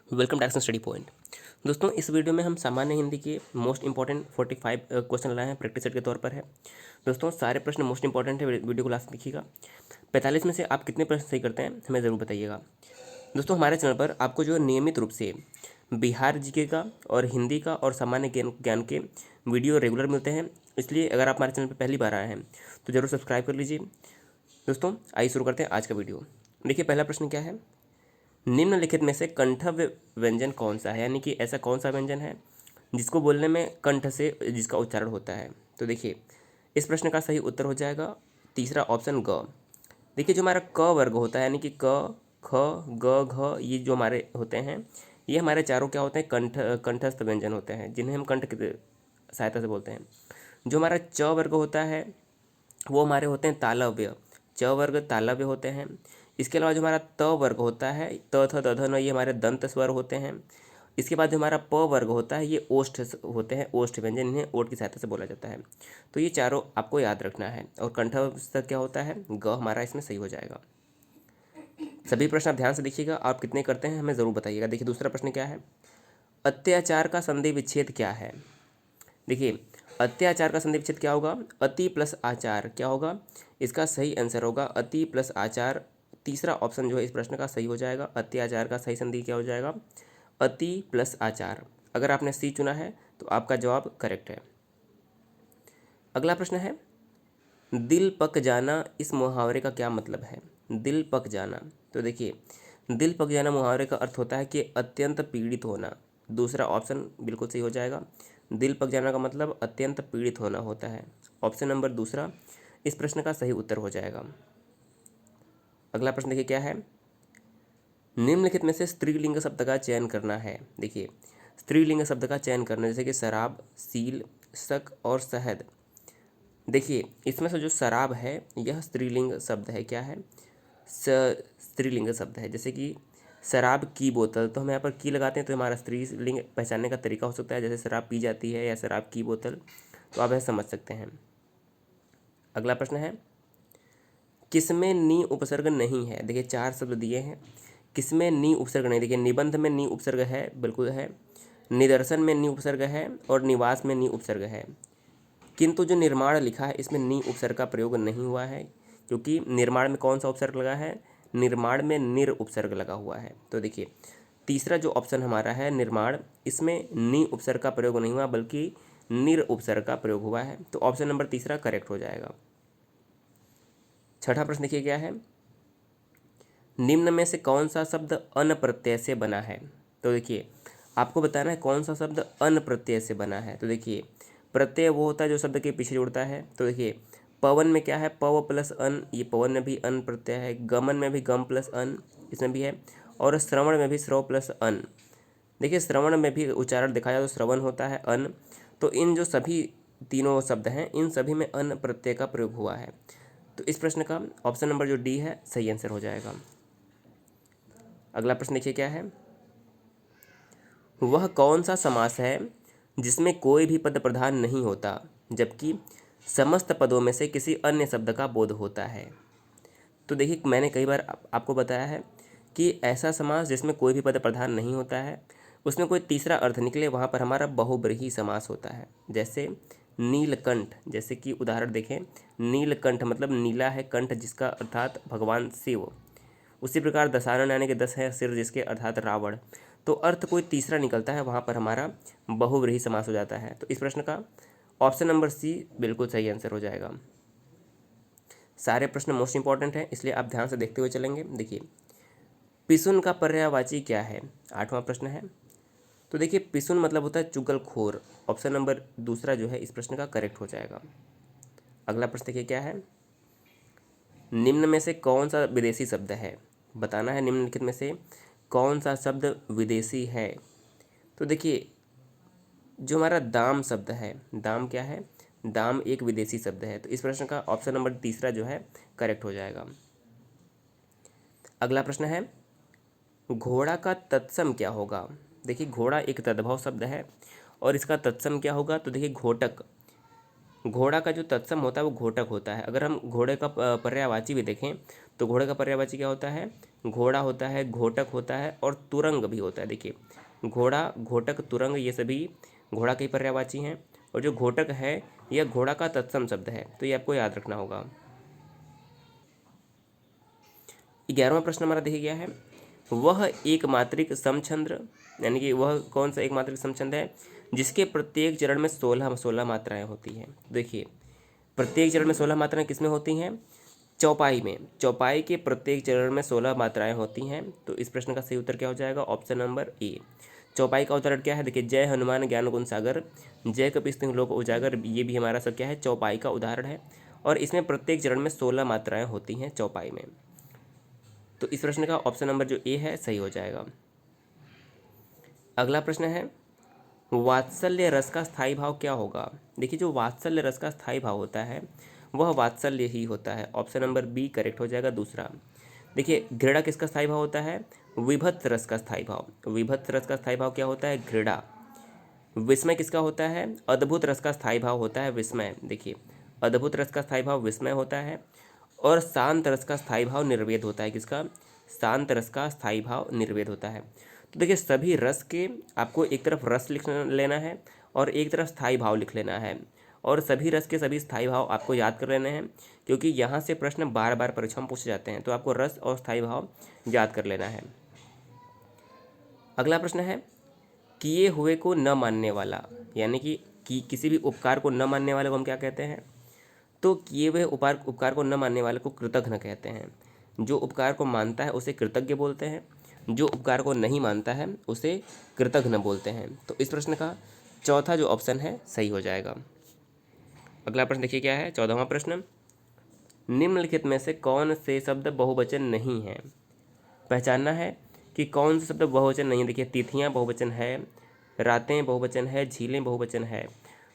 Welcome to action study point. दोस्तों, इस video में हम सामान्य हिंदी के मोस्ट इंपॉर्टेंट 45 क्वेश्चन लाए हैं, प्रैक्टिस सेट के तौर पर है। दोस्तों, सारे प्रश्न मोस्ट इंपॉर्टेंट है, वीडियो को लास्ट देखिएगा। 45 में से आप कितने प्रश्न सही करते हैं हमें ज़रूर बताइएगा। दोस्तों, हमारे चैनल पर आपको जो नियमित रूप से बिहार जीके का और हिंदी का और सामान्य ज्ञान के वीडियो रेगुलर मिलते हैं, इसलिए अगर आप हमारे चैनल पर पहली बार आए हैं तो ज़रूर सब्सक्राइब कर लीजिए। दोस्तों, आइए शुरू करते हैं आज का वीडियो। देखिए, पहला प्रश्न क्या है, निम्नलिखित में से कंठव्य व्यंजन कौन सा है, यानी कि ऐसा कौन सा व्यंजन है जिसको बोलने में कंठ से जिसका उच्चारण होता है। तो देखिए, इस प्रश्न का सही उत्तर हो जाएगा तीसरा ऑप्शन ग। देखिए, जो हमारा क वर्ग होता है, यानी कि क ख ग घ, ये जो हमारे होते हैं, ये हमारे चारों क्या होते हैं, कंठस्थ व्यंजन होते हैं, जिन्हें हम कंठ की सहायता से बोलते हैं। जो हमारा च वर्ग होता है वो हमारे होते हैं तालव्य, च वर्ग तालव्य होते हैं। इसके अलावा जो हमारा त वर्ग होता है, त थ द ध न, ये हमारे दंत स्वर होते हैं। इसके बाद जो हमारा प वर्ग होता है ये ओष्ठ होते हैं, ओष्ठ व्यंजन, इन्हें ओठ की सहायता से बोला जाता है। तो ये चारों आपको याद रखना है। और कंठस्थ क्या होता है, ग हमारा इसमें सही हो जाएगा। सभी प्रश्न आप ध्यान से देखिएगा, आप कितने करते हैं हमें ज़रूर बताइएगा। देखिए, दूसरा प्रश्न क्या है, अत्याचार का संधि विच्छेद क्या है। देखिए, अत्याचार का संधि विच्छेद क्या होगा, अति प्लस आचार क्या होगा, इसका सही आंसर होगा अति प्लस आचार। तीसरा ऑप्शन जो है इस प्रश्न का सही हो जाएगा। अत्याचार का सही संधि क्या हो जाएगा, अति प्लस आचार। अगर आपने सी चुना है तो आपका जवाब करेक्ट है। अगला प्रश्न है, दिल पक जाना, इस मुहावरे का क्या मतलब है। दिल पक जाना, तो देखिए, दिल पक जाना मुहावरे का अर्थ होता है कि अत्यंत पीड़ित होना। दूसरा ऑप्शन बिल्कुल सही हो जाएगा। दिल पक जाना का मतलब अत्यंत पीड़ित होना होता है। ऑप्शन नंबर दूसरा इस प्रश्न का सही उत्तर हो जाएगा। अगला प्रश्न देखिए क्या है, निम्नलिखित में से स्त्रीलिंग शब्द का चयन करना है। देखिए, स्त्रीलिंग शब्द का चयन करना, जैसे कि शराब, सील, शक और शहद। देखिए, इसमें से जो शराब है यह स्त्रीलिंग शब्द है, क्या है, स्त्रीलिंग शब्द है। जैसे कि शराब की बोतल, तो हम यहाँ पर की लगाते हैं तो हमारा स्त्रीलिंग पहचानने का तरीका हो सकता है, जैसे शराब पी जाती है या शराब की बोतल, तो आप यह समझ सकते हैं। अगला प्रश्न है, किसमें नी उपसर्ग नहीं है। देखिए, चार शब्द दिए हैं, किसमें नी उपसर्ग नहीं। देखिए, निबंध में नी उपसर्ग है, बिल्कुल है। निदर्शन में नी उपसर्ग है और निवास में नी उपसर्ग है। किंतु जो निर्माण लिखा है इसमें नी उपसर्ग का प्रयोग नहीं हुआ है, क्योंकि निर्माण में कौन सा उपसर्ग लगा है, निर्माण में निर उपसर्ग लगा हुआ है। तो देखिए, तीसरा जो ऑप्शन हमारा है निर्माण, इसमें नी उपसर्ग का प्रयोग नहीं हुआ बल्कि निर उपसर्ग का प्रयोग हुआ है। तो ऑप्शन नंबर तीसरा करेक्ट हो जाएगा। छठा प्रश्न देखिए क्या है, निम्न में से कौन सा शब्द अन प्रत्यय से बना है। तो देखिए, आपको बताना है कौन सा शब्द अन प्रत्यय से बना है। तो देखिए, प्रत्यय वो होता है जो शब्द के पीछे जुड़ता है। तो देखिए, पवन में क्या है, पव प्लस अन, ये पवन में भी अन प्रत्यय है। गमन में भी गम प्लस अन, इसमें भी है। और श्रवण में भी श्रव प्लस अन। देखिए, श्रवण में भी उच्चारण देखा जाए तो श्रवण होता है अन। तो इन जो सभी तीनों शब्द हैं इन सभी में अन प्रत्यय का प्रयोग हुआ है। तो इस प्रश्न का ऑप्शन नंबर जो डी है सही आंसर हो जाएगा। अगला प्रश्न देखिए क्या है, वह कौन सा समास है जिसमें कोई भी पद प्रधान नहीं होता जबकि समस्त पदों में से किसी अन्य शब्द का बोध होता है। तो देखिए, मैंने कई बार आपको बताया है कि ऐसा समास जिसमें कोई भी पद प्रधान नहीं होता है, उसमें कोई तीसरा अर्थ निकले, वहाँ पर हमारा बहुब्रीहि समास होता है। जैसे नीलकंठ, जैसे कि उदाहरण देखें, नीलकंठ मतलब नीला है कंठ जिसका अर्थात भगवान शिव। उसी प्रकार दशानन यानी कि 10 है सिर जिसके अर्थात रावण। तो अर्थ कोई तीसरा निकलता है, वहाँ पर हमारा बहुव्रीहि समास हो जाता है। तो इस प्रश्न का ऑप्शन नंबर सी बिल्कुल सही आंसर हो जाएगा। सारे प्रश्न मोस्ट इंपॉर्टेंट हैं, इसलिए आप ध्यान से देखते हुए चलेंगे। देखिए, पिसुन का पर्यायवाची क्या है, आठवां प्रश्न है। तो देखिए, पिसुन मतलब होता है चुगलखोर। ऑप्शन नंबर दूसरा जो है इस प्रश्न का करेक्ट हो जाएगा। अगला प्रश्न देखिए क्या है, निम्न में से कौन सा विदेशी शब्द है, बताना है निम्नलिखित में से कौन सा शब्द विदेशी है। तो देखिए, जो हमारा दाम शब्द है, दाम क्या है, दाम एक विदेशी शब्द है। तो इस प्रश्न का ऑप्शन नंबर तीसरा जो है करेक्ट हो जाएगा। अगला प्रश्न है, घोड़ा का तत्सम क्या होगा। देखिए, घोड़ा एक तद्भव शब्द है और इसका तत्सम क्या होगा। तो देखिए, घोटक, घोड़ा का जो तत्सम होता है वो घोटक होता है। अगर हम घोड़े का पर्यायवाची भी देखें तो घोड़े का पर्यायवाची क्या होता है, घोड़ा होता है, घोटक होता है और तुरंग भी होता है। देखिए घोड़ा, घोटक, तुरंग ये सभी घोड़ा के पर्यायवाची हैं, और जो घोटक है यह घोड़ा का तत्सम शब्द है, तो ये आपको याद रखना होगा। 11वां प्रश्न हमारा देखिए गया है, वह एक मात्रिक समछंद्र, यानी कि वह कौन सा एक मात्रिक समछंद है जिसके प्रत्येक चरण में 16 मात्राएं होती हैं। देखिए प्रत्येक चरण में 16 मात्राएं किसमें होती हैं? चौपाई में। चौपाई के प्रत्येक चरण में 16 मात्राएं होती हैं। तो इस प्रश्न का सही उत्तर क्या हो जाएगा? Option number A. चौपाई का उदाहरण क्या है? देखिए जय हनुमान ज्ञान गुण सागर, जय कपीस तिहुँ लोक उजागर, ये भी हमारा सब क्या है? चौपाई का उदाहरण है, और इसमें प्रत्येक चरण में 16 मात्राएं होती हैं चौपाई में। तो इस प्रश्न का ऑप्शन नंबर जो ए है सही हो जाएगा। अगला प्रश्न है, वात्सल्य रस का स्थायी भाव क्या होगा? देखिए जो वात्सल्य रस का स्थायी भाव होता है वह वात्सल्य ही होता है। ऑप्शन नंबर बी करेक्ट हो जाएगा दूसरा। देखिए घृणा किसका स्थायी भाव होता है? विभत्स रस का स्थायी भाव। विभत्स रस का स्थायी भाव क्या होता है? घृणा। विस्मय किसका होता है? अद्भुत रस का स्थायी भाव होता है विस्मय। देखिए अद्भुत रस का स्थायी भाव विस्मय होता है, और शांत रस का स्थायी भाव निर्वेद होता है। किसका? शांत रस का स्थायी भाव निर्वेद होता है। तो देखिए सभी रस के आपको एक तरफ रस लिख लेना है और एक तरफ स्थायी भाव लिख लेना है, और सभी रस के सभी स्थायी भाव आपको याद कर लेने हैं, क्योंकि यहाँ से प्रश्न बार बार परीक्षा में पूछे जाते हैं, तो आपको रस और स्थायी भाव याद कर लेना है। अगला प्रश्न है, किए हुए को न मानने वाला, यानी कि किसी भी उपकार को न मानने वाले को हम क्या कहते हैं? तो किए हुए उपकार को न मानने वाले को कृतघ्न कहते हैं। जो उपकार को मानता है उसे कृतज्ञ बोलते हैं, जो उपकार को नहीं मानता है उसे कृतघ्न बोलते हैं। तो इस प्रश्न का चौथा जो ऑप्शन है सही हो जाएगा। अगला प्रश्न देखिए क्या है, 14वां प्रश्न, निम्नलिखित में से कौन से शब्द बहुवचन नहीं है? पहचानना है कि कौन से शब्द बहुवचन नहीं है। देखिए तिथियां बहुवचन है, रातें बहुवचन है, झीलें बहुवचन है,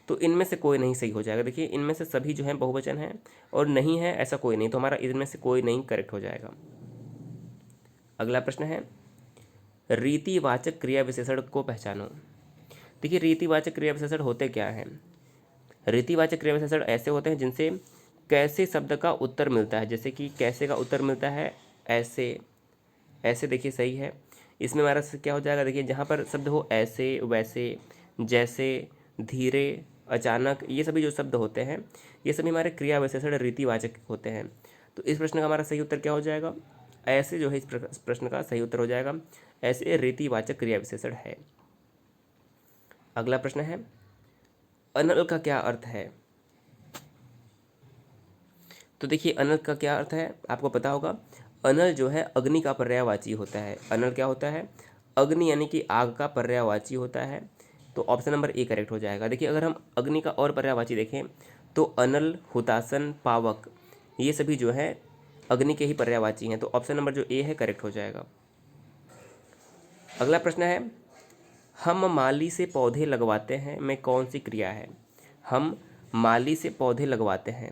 तो इनमें से कोई नहीं सही हो जाएगा। देखिए इनमें से सभी जो है बहुवचन है, और नहीं है ऐसा कोई नहीं, तो हमारा इनमें से कोई नहीं करेक्ट हो जाएगा। अगला प्रश्न है, रीतिवाचक क्रिया विशेषण को पहचानो। देखिए रीतिवाचक क्रिया विशेषण होते क्या हैं? रीतिवाचक क्रिया विशेषण ऐसे होते हैं जिनसे कैसे शब्द का उत्तर मिलता है। जैसे कि कैसे का उत्तर मिलता है ऐसे, ऐसे देखिए सही है। इसमें हमारा क्या हो जाएगा? देखिए जहाँ पर शब्द हो ऐसे, वैसे, जैसे, धीरे, अचानक, ये सभी जो शब्द होते हैं ये सभी हमारे क्रिया विशेषण रीतिवाचक होते हैं। तो इस प्रश्न का हमारा सही उत्तर क्या हो जाएगा? ऐसे जो है इस प्रश्न का सही उत्तर हो जाएगा, ऐसे रीतिवाचक क्रिया विशेषण है। अगला प्रश्न है, अनल का क्या अर्थ है? तो देखिए अनल का क्या अर्थ है आपको पता होगा। अनल जो है अग्नि का पर्यायवाची होता है। अनल क्या होता है? अग्नि यानी कि आग का पर्यायवाची होता है। तो ऑप्शन नंबर ए करेक्ट हो जाएगा। देखिए अगर हम अग्नि का और पर्यायवाची देखें तो अनल, हुतासन, पावक, ये सभी जो है अग्नि के ही पर्यायवाची हैं। तो ऑप्शन नंबर जो ए है करेक्ट हो जाएगा। अगला प्रश्न है, हम माली से पौधे लगवाते हैं में कौन सी क्रिया है? हम माली से पौधे लगवाते हैं,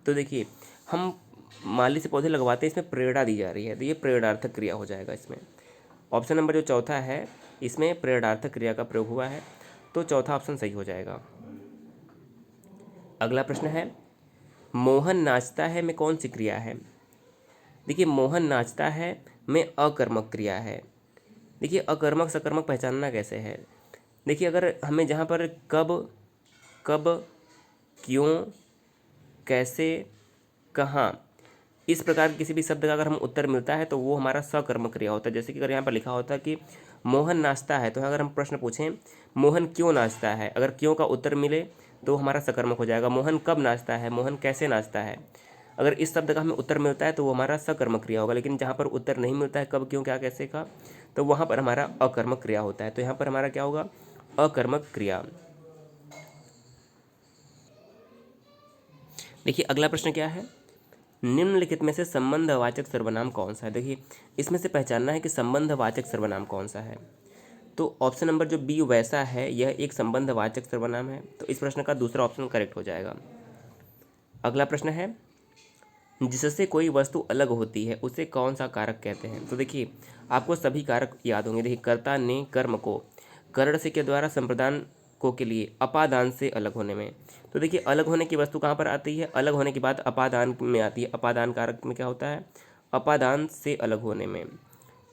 तो देखिए हम माली से पौधे लगवाते हैं, इसमें प्रेरणा दी जा रही है, तो ये प्रेरणार्थक क्रिया हो जाएगा इसमें। ऑप्शन नंबर जो चौथा है इसमें प्रेरणार्थक क्रिया का प्रयोग हुआ है, तो चौथा ऑप्शन सही हो जाएगा। अगला प्रश्न है, मोहन नाचता है में कौन सी क्रिया है? देखिए मोहन नाचता है में अकर्मक क्रिया है। देखिए अकर्मक सकर्मक पहचानना कैसे है? देखिए अगर हमें जहाँ पर कब, कब, क्यों, कैसे, कहाँ, इस प्रकार किसी भी शब्द का अगर हम उत्तर मिलता है तो वो हमारा सकर्मक क्रिया होता है। जैसे कि अगर यहाँ पर लिखा होता है कि मोहन नाचता है, तो अगर हम प्रश्न पूछें मोहन क्यों नाचता है, अगर क्यों का उत्तर मिले तो हमारा सकर्मक हो जाएगा। मोहन कब नाचता है, मोहन कैसे नाचता है, अगर इस शब्द का हमें उत्तर मिलता है तो वो हमारा सकर्मक क्रिया होगा। लेकिन जहाँ पर उत्तर नहीं मिलता है कब, क्यों, क्या, कैसे का, तो वहाँ पर हमारा अकर्मक क्रिया होता है। तो यहाँ पर हमारा क्या होगा? अकर्मक क्रिया। देखिए अगला प्रश्न क्या है, निम्नलिखित में से संबंधवाचक सर्वनाम कौन सा है? देखिए इसमें से पहचानना है कि संबंधवाचक सर्वनाम कौन सा है। तो ऑप्शन नंबर जो बी वैसा है यह एक संबंधवाचक सर्वनाम है, तो इस प्रश्न का दूसरा ऑप्शन करेक्ट हो जाएगा। अगला प्रश्न है, जिससे कोई वस्तु अलग होती है उसे कौन सा कारक कहते हैं? तो देखिए आपको सभी कारक याद होंगे। देखिए कर्ता ने कर्म को कर्ण से के द्वारा संप्रदान को के लिए अपादान से अलग होने में, तो देखिए अलग होने की वस्तु कहाँ पर आती है? अलग होने की बात अपादान में आती है। अपादान कारक में क्या होता है? अपादान से अलग होने में।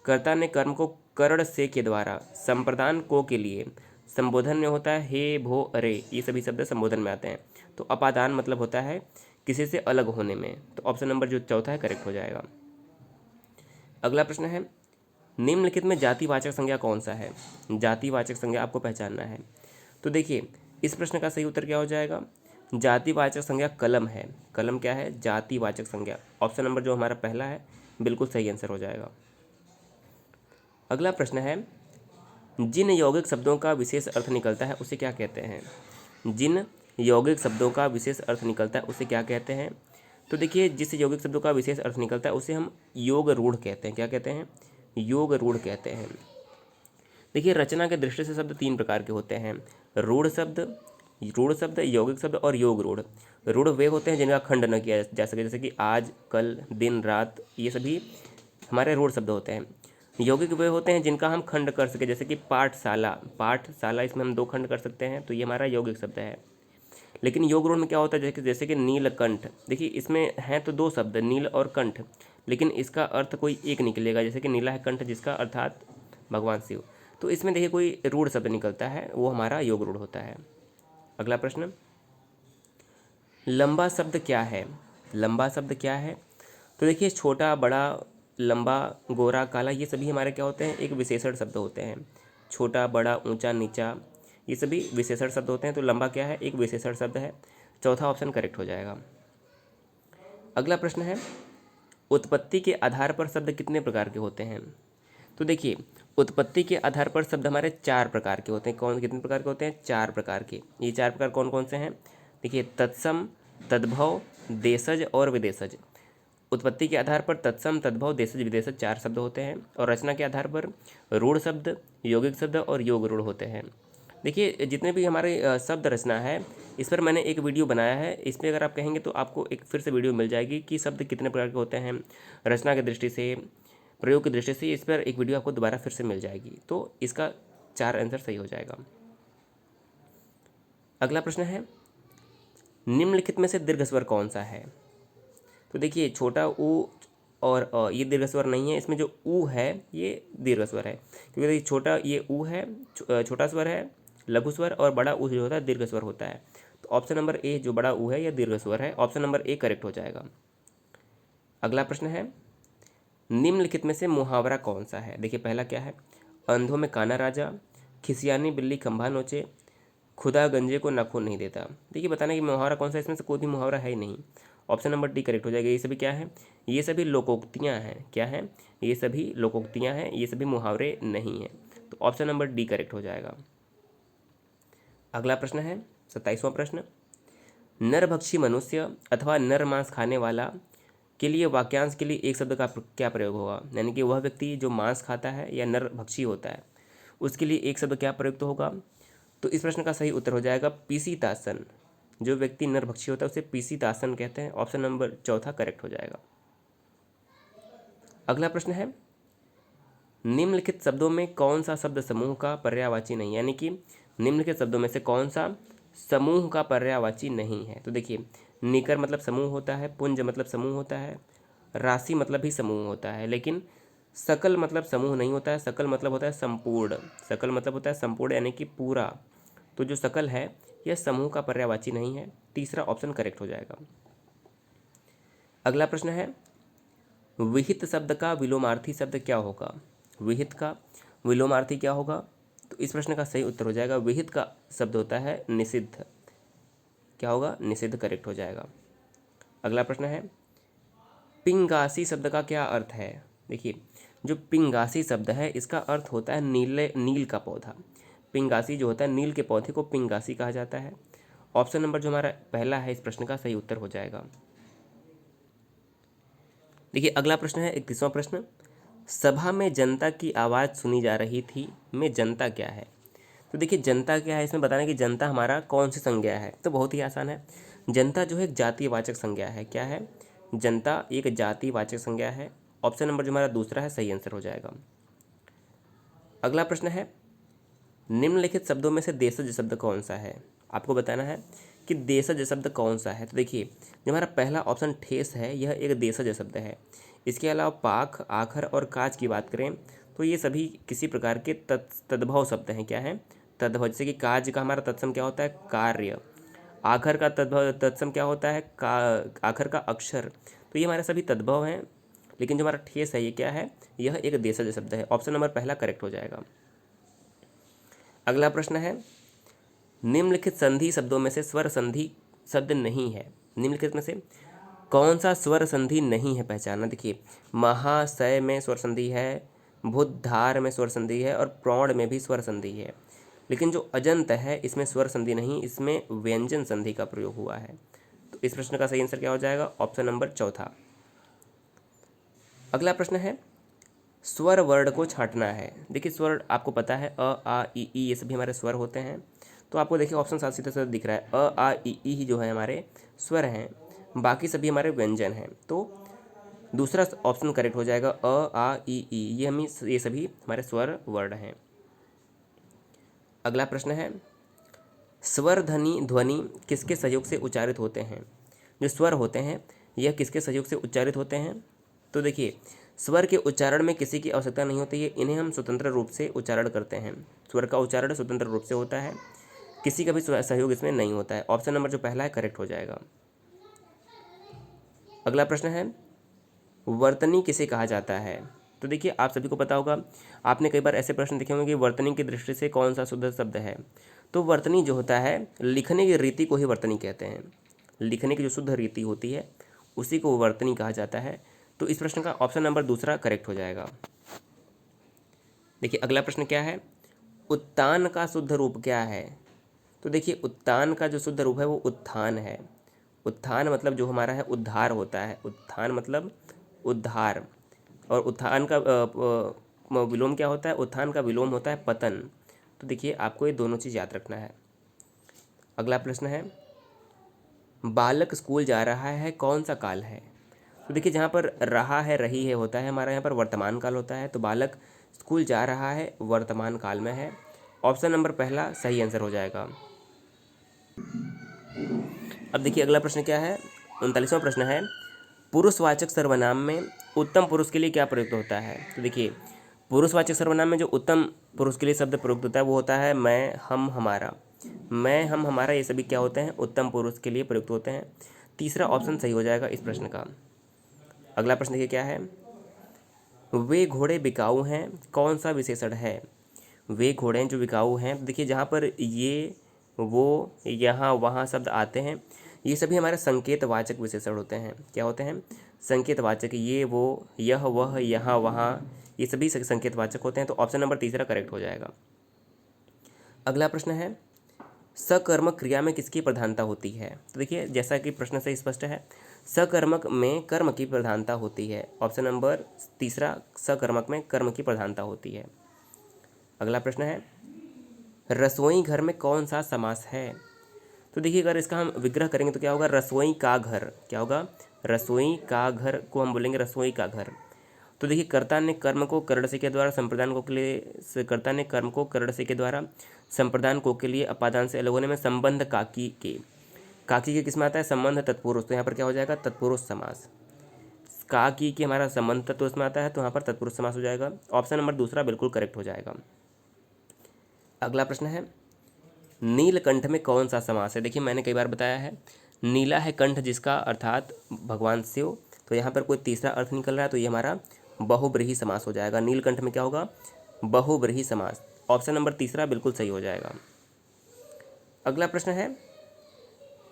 कर्ता ने कर्म को कर्ण से के द्वारा, संप्रदान को के लिए, संबोधन में होता है हे भो अरे, ये सभी शब्द संबोधन में आते हैं। तो अपादान मतलब होता है किसी से अलग होने में। तो ऑप्शन नंबर जो चौथा है करेक्ट हो जाएगा। अगला प्रश्न है, निम्नलिखित में जातिवाचक संज्ञा कौन सा है? जातिवाचक संज्ञा आपको पहचानना है। तो देखिए इस प्रश्न का सही उत्तर क्या हो जाएगा? जातिवाचक संज्ञा कलम है। कलम क्या है? जातिवाचक संज्ञा। ऑप्शन नंबर जो हमारा पहला है बिल्कुल सही आंसर हो जाएगा। अगला प्रश्न है, जिन यौगिक शब्दों का विशेष अर्थ निकलता है उसे क्या कहते हैं? जिन यौगिक शब्दों का विशेष अर्थ निकलता है उसे क्या कहते हैं? तो देखिए जिस यौगिक शब्दों का विशेष अर्थ निकलता है उसे हम योग रूढ़ कहते हैं। क्या कहते हैं? योग रूढ़ कहते हैं। देखिए रचना के दृष्टि से शब्द तीन प्रकार के होते हैं, रूढ़ शब्द, यौगिक शब्द और योग रूढ़। रूढ़ वे होते हैं जिनका खंड न किया जा सके, जैसे कि आज, कल, दिन, रात, ये सभी हमारे रूढ़ शब्द होते हैं। यौगिक वे होते हैं जिनका हम खंड कर सके, जैसे कि पाठशाला, इसमें हम दो खंड कर सकते हैं, तो ये हमारा यौगिक शब्द है। लेकिन योग रूढ़ में क्या होता है, जैसे कि नीलकंठ, देखिए इसमें हैं तो दो शब्द नील और कंठ, लेकिन इसका अर्थ कोई एक निकलेगा, जैसे कि नीला है कंठ जिसका अर्थात भगवान शिव। तो इसमें देखिए कोई रूढ़ शब्द निकलता है, वो हमारा योग रूढ़ होता है। अगला प्रश्न, लंबा शब्द क्या है? लंबा शब्द क्या है? तो देखिए छोटा, बड़ा, लंबा, गोरा, काला, ये सभी हमारे क्या होते हैं? एक विशेषण शब्द होते हैं। छोटा, बड़ा, ऊंचा, नीचा, ये सभी विशेषण शब्द होते हैं। तो लंबा क्या है? एक विशेषण शब्द है। चौथा ऑप्शन करेक्ट हो जाएगा। अगला प्रश्न है, उत्पत्ति के आधार पर शब्द कितने प्रकार के होते हैं? तो देखिए उत्पत्ति के आधार पर शब्द हमारे चार प्रकार के होते हैं। कौन कितने प्रकार के होते हैं? चार प्रकार के। ये चार प्रकार कौन कौन से हैं? देखिए तत्सम, तद्भव, देशज और विदेशज। उत्पत्ति के आधार पर तत्सम, तद्भव, देशज, विदेशज चार शब्द होते हैं। और रचना के आधार पर रूढ़ शब्द, यौगिक शब्द और योग रूढ़ होते हैं। देखिए जितने भी हमारे शब्द रचना है, इस पर मैंने एक वीडियो बनाया है। इस पर अगर आप कहेंगे तो आपको एक फिर से वीडियो मिल जाएगी कि शब्द कितने प्रकार के होते हैं रचना की दृष्टि से, प्रयोग की दृष्टि से। इस पर एक वीडियो आपको दोबारा फिर से मिल जाएगी। तो इसका चार आंसर सही हो जाएगा। अगला प्रश्न है, निम्नलिखित में से दीर्घ स्वर कौन सा है? तो देखिए छोटा ऊ और ये दीर्घ स्वर नहीं है। इसमें जो ऊ है ये दीर्घ स्वर है, क्योंकि देखिए छोटा ये ऊ है, छोटा स्वर है, लघु स्वर, और बड़ा ऊ जो होता है दीर्घ स्वर होता है। तो ऑप्शन नंबर ए जो बड़ा ऊ है यह दीर्घ स्वर है। ऑप्शन नंबर ए करेक्ट हो जाएगा। अगला प्रश्न है, निम्नलिखित में से मुहावरा कौन सा है? देखिए पहला क्या है, अंधों में काना राजा, खिसियानी बिल्ली खंभा नोचे, खुदा गंजे को नाखून नहीं देता। देखिए बताना कि मुहावरा कौन सा है, इसमें से कोई भी मुहावरा है ही नहीं। ऑप्शन नंबर डी करेक्ट हो जाएगा। ये सभी क्या है? ये सभी लोकोक्तियाँ हैं। क्या हैं? ये सभी लोकोक्तियाँ हैं, ये सभी मुहावरे नहीं हैं। तो ऑप्शन नंबर डी करेक्ट हो जाएगा। अगला प्रश्न है 27वां प्रश्न, नरभक्षी मनुष्य अथवा नर मांस खाने वाला के लिए वाक्यांश के लिए एक शब्द का क्या प्रयोग होगा? यानी कि वह व्यक्ति जो मांस खाता है या नरभक्षी होता है उसके लिए एक शब्द क्या प्रयुक्त होगा? तो इस प्रश्न का सही उत्तर हो जाएगा पीसीतासन। जो व्यक्ति नरभक्षी होता है उसे पीसीतासन कहते हैं। ऑप्शन नंबर चौथा करेक्ट हो जाएगा। अगला प्रश्न है, निम्नलिखित शब्दों में कौन सा शब्द समूह का पर्यायवाची नहीं, यानी कि निम्नलिखित शब्दों में से कौन सा समूह का पर्यायवाची नहीं है? तो देखिए निकर मतलब समूह होता है, पुंज मतलब समूह होता है, राशि मतलब भी समूह होता है, लेकिन सकल मतलब समूह नहीं होता है। सकल मतलब होता है संपूर्ण। सकल मतलब होता है संपूर्ण यानी कि पूरा। तो जो सकल है यह समूह का पर्यायवाची नहीं है। तीसरा ऑप्शन करेक्ट हो जाएगा। अगला प्रश्न है, विहित शब्द का विलोमार्थी शब्द क्या होगा? विहित का विलोमार्थी क्या होगा? तो इस प्रश्न का सही उत्तर हो जाएगा, विहित का शब्द होता है निषिद्ध। क्या होगा? निषिद्ध करेक्ट हो जाएगा। अगला प्रश्न है, पिंगासी शब्द का क्या अर्थ है? देखिए जो पिंगासी शब्द है इसका अर्थ होता है नील का पौधा। पिंगासी जो होता है नील के पौधे को पिंगासी कहा जाता है। ऑप्शन नंबर जो हमारा पहला है इस प्रश्न का सही उत्तर हो जाएगा। देखिए अगला प्रश्न है 31वां प्रश्न, सभा में जनता की आवाज़ सुनी जा रही थी में जनता क्या है? तो देखिए जनता क्या है, इसमें बताना कि जनता हमारा कौन सी संज्ञा है। तो बहुत ही आसान है, जनता जो है एक जातिवाचक संज्ञा है। क्या है? जनता एक जातिवाचक संज्ञा है। ऑप्शन नंबर जो हमारा दूसरा है सही आंसर हो जाएगा। अगला प्रश्न है, निम्नलिखित शब्दों में से देशज शब्द कौन सा है? आपको बताना है कि देशज शब्द कौन सा है। तो देखिए जो हमारा पहला ऑप्शन ठेस है यह एक देशज शब्द है। इसके अलावा पाख, आखर और काज की बात करें तो ये सभी किसी प्रकार के तद्भव शब्द हैं। क्या है? तद्भव। जैसे कि काज का हमारा तत्सम क्या होता है? कार्य। आखर का तत्सम क्या होता है? आखर का अक्षर। तो ये हमारे सभी तद्भव हैं, लेकिन जो हमारा ठेस है ये क्या है? यह एक देशज शब्द है। ऑप्शन नंबर पहला करेक्ट हो जाएगा। अगला प्रश्न है, निम्नलिखित संधि शब्दों में से स्वर संधि शब्द नहीं है। निम्नलिखित में से कौन सा स्वर संधि नहीं है? पहचानना। देखिए, महाशय में स्वर संधि है, बुधधार में स्वर संधि है और प्रौढ़ में भी स्वर संधि है, लेकिन जो अजंत है इसमें स्वर संधि नहीं, इसमें व्यंजन संधि का प्रयोग हुआ है। तो इस प्रश्न का सही आंसर क्या हो जाएगा? ऑप्शन नंबर चौथा। अगला प्रश्न है, स्वर वर्ण को छांटना है। देखिए, स्वर आपको पता है अ, आ, इ, ई ये सभी हमारे स्वर होते हैं। तो आपको देखिए ऑप्शन साथ सीधा सीधा दिख रहा है, अ, आ, इ, ई ही जो है हमारे स्वर हैं, बाकी सभी हमारे व्यंजन हैं। तो दूसरा ऑप्शन करेक्ट हो जाएगा, अ, आ, इ, ई ये सभी हमारे स्वर वर्ण हैं। अगला प्रश्न है, स्वर ध्वनि किसके सहयोग से उच्चारित होते हैं? जो स्वर होते हैं यह किसके सहयोग से उच्चारित होते हैं? तो देखिए, स्वर के उच्चारण में किसी की आवश्यकता नहीं होती है, इन्हें हम स्वतंत्र रूप से उच्चारण करते हैं। स्वर का उच्चारण स्वतंत्र रूप से होता है, किसी का भी सहयोग इसमें नहीं होता है। ऑप्शन नंबर जो पहला है करेक्ट हो जाएगा। अगला प्रश्न है, वर्तनी किसे कहा जाता है? तो देखिए, आप सभी को पता होगा, आपने कई बार ऐसे प्रश्न देखे होंगे कि वर्तनी की दृष्टि से कौन सा शुद्ध शब्द है। तो वर्तनी जो होता है, लिखने की रीति को ही वर्तनी कहते हैं। लिखने की जो शुद्ध रीति होती है उसी को वर्तनी कहा जाता है। तो इस प्रश्न का ऑप्शन नंबर दूसरा करेक्ट हो जाएगा। देखिए, अगला प्रश्न क्या है, उत्तान का शुद्ध रूप क्या है? तो देखिए, उत्तान का जो शुद्ध रूप है वो उत्थान है। उत्थान मतलब जो हमारा है उद्धार होता है। उत्थान मतलब उद्धार, और उत्थान का विलोम क्या होता है? उत्थान का विलोम होता है पतन। तो देखिए, आपको ये दोनों चीज़ याद रखना है। अगला प्रश्न है, बालक स्कूल जा रहा है कौन सा काल है? तो देखिए, जहाँ पर रहा है, रही है होता है हमारा यहाँ पर वर्तमान काल होता है। तो बालक स्कूल जा रहा है वर्तमान काल में है। ऑप्शन नंबर पहला सही आंसर हो जाएगा। अब देखिए, अगला प्रश्न क्या है, 39वां प्रश्न है, पुरुषवाचक सर्वनाम में उत्तम पुरुष के लिए क्या प्रयुक्त होता है? तो देखिए, पुरुषवाचक सर्वनाम में जो उत्तम पुरुष के लिए शब्द प्रयुक्त होता है वो होता है मैं, हम, हमारा। मैं, हम, हमारा ये सभी क्या होते हैं? उत्तम पुरुष के लिए प्रयुक्त होते हैं। तीसरा ऑप्शन सही हो जाएगा इस प्रश्न का। अगला प्रश्न देखिए क्या है, वे घोड़े बिकाऊ हैं कौन सा विशेषण है? वे घोड़े जो बिकाऊ हैं, देखिए जहाँ पर ये, वो, यहाँ, वहाँ शब्द आते हैं ये सभी हमारे संकेतवाचक विशेषण होते हैं। क्या होते हैं? संकेतवाचक। ये, वो, यह, वह, यहाँ, वहाँ ये सभी संकेतवाचक होते हैं। तो ऑप्शन नंबर तीसरा करेक्ट हो जाएगा। अगला प्रश्न है, सकर्मक क्रिया में किसकी प्रधानता होती है? तो देखिए, जैसा कि प्रश्न से स्पष्ट है, सकर्मक में कर्म की प्रधानता होती है। ऑप्शन नंबर तीसरा, सकर्मक में कर्म की प्रधानता होती है। अगला प्रश्न है, रसोई घर में कौन सा समास है? तो देखिए, अगर इसका हम विग्रह करेंगे तो क्या होगा? रसोई का घर। क्या होगा? रसोई का घर को हम बोलेंगे रसोई का घर। तो देखिए, कर्ता ने कर्म को कर्ण से के द्वारा संप्रदान को के लिए, कर्ता ने कर्म को कर्ण से के द्वारा संप्रदान को के लिए अपादान से अलग होने में संबंध काकी के किस में आता है? संबंध तत्पुरुष। तो यहाँ पर क्या हो जाएगा? तत्पुरुष समास। काकी के हमारा संबंध तत्पुरुष में आता है तो यहाँ पर तत्पुरुष समास हो जाएगा। ऑप्शन नंबर दूसरा बिल्कुल करेक्ट हो जाएगा। अगला प्रश्न है, नीलकंठ में कौन सा समास है? देखिए, मैंने कई बार बताया है, नीला है कंठ जिसका, अर्थात भगवान शिव। तो यहाँ पर कोई तीसरा अर्थ निकल रहा है तो ये हमारा बहुब्रीहि समास हो जाएगा। नीलकंठ में क्या होगा? बहुब्रीहि समास। ऑप्शन नंबर तीसरा बिल्कुल सही हो जाएगा। अगला प्रश्न है,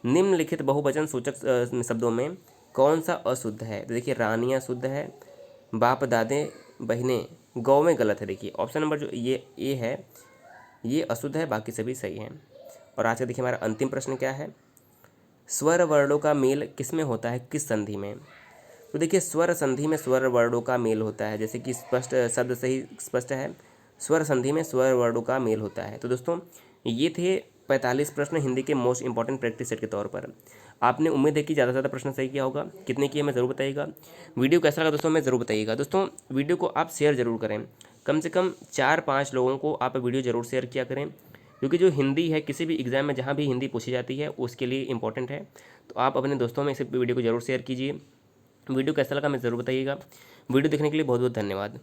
निम्नलिखित बहुवचन सूचक शब्दों में कौन सा अशुद्ध है? तो देखिए, रानियाँ शुद्ध है, बाप, दादे, बहनें, गौ में गलत है। देखिए, ऑप्शन नंबर जो ये है ये अशुद्ध है, बाकी सभी सही हैं। और आज का देखिए हमारा अंतिम प्रश्न क्या है, स्वर वर्णों का मेल किस में होता है, किस संधि में? तो देखिए, स्वर संधि में स्वर वर्णों का मेल होता है, जैसे कि स्पष्ट शब्द से ही स्पष्ट है, स्वर संधि में स्वर वर्णों का मेल होता है। तो दोस्तों, ये थे 45 प्रश्न हिंदी के मोस्ट इंपॉर्टेंट प्रैक्टिस सेट के तौर पर। आपने उम्मीद है कि ज़्यादा से ज़्यादा प्रश्न सही किया होगा। कितने किए मैं ज़रूर बताइएगा। वीडियो कैसा लगा दोस्तों, मैं ज़रूर बताइएगा। दोस्तों, वीडियो को आप शेयर ज़रूर करें, कम से कम 4-5 लोगों को आप वीडियो ज़रूर शेयर किया करें, क्योंकि जो हिंदी है किसी भी एग्ज़ाम में जहाँ भी हिंदी पूछी जाती है उसके लिए इंपॉर्टेंट है। तो आप अपने दोस्तों में इस वीडियो को ज़रूर शेयर कीजिए। वीडियो कैसा लगा हमें ज़रूर बताइएगा। वीडियो देखने के लिए बहुत बहुत धन्यवाद।